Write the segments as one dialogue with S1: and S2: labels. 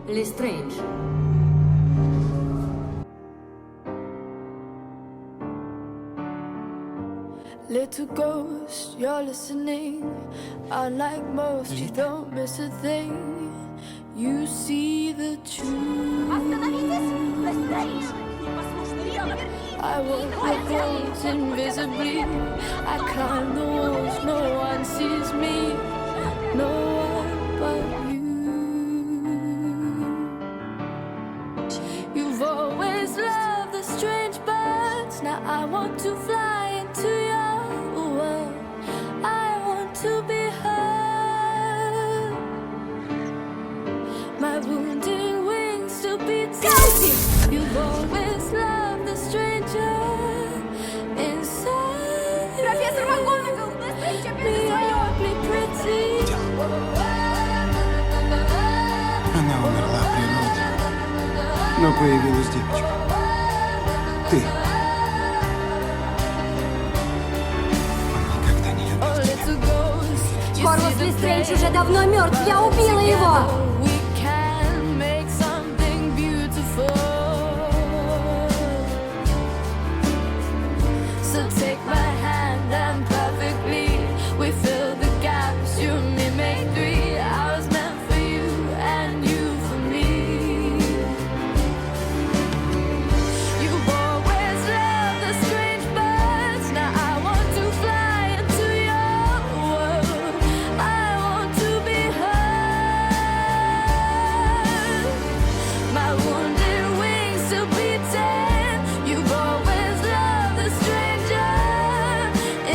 S1: Лестрейндж.
S2: Little ghost, you're listening. Unlike most, you don't miss a thing. You see the truth. I walk the roads invisibly. I climb the walls, no one sees me. No one but you. You've always loved the strange birds. Now I want to fly into your world. I want to be heard. My wounded wings to be taken. You've always loved the stranger inside. Me ugly pretty.
S3: Она умерла при родах, но появилась девочка. Ты. Он никогда не любил тебя.
S4: Хорлос Лестрейндж уже давно мертв, я убила его!
S2: We can make something beautiful. So take my hand and perfectly we fill the gaps. You and me make three. I was meant for you and you for me. You've always loved the strange birds. Now I want to fly into your world. I want to be heard. My wounded wings to be tame. You've always loved the stranger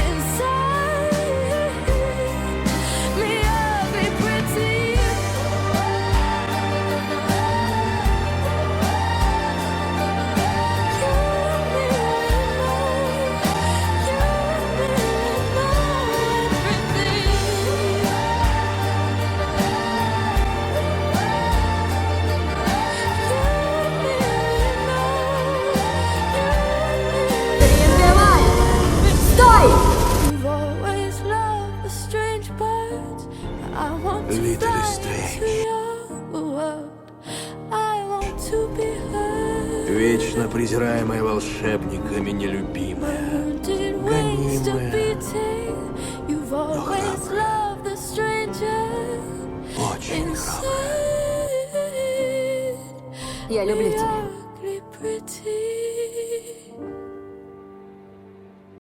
S2: inside. Me ugly pretty.
S4: Перебивай! Стой!
S2: You've always loved the strange birds. I want to
S3: Лита
S2: fly
S3: Лестранge.
S2: into your world. I want to be heard.
S3: Вечно презираемая волшебниками, нелюбимая.
S2: Wounded wings to be
S3: Гонимая.
S2: tamed. You've always loved the stranger
S3: Очень храбрая.
S2: inside.
S4: Я люблю тебя.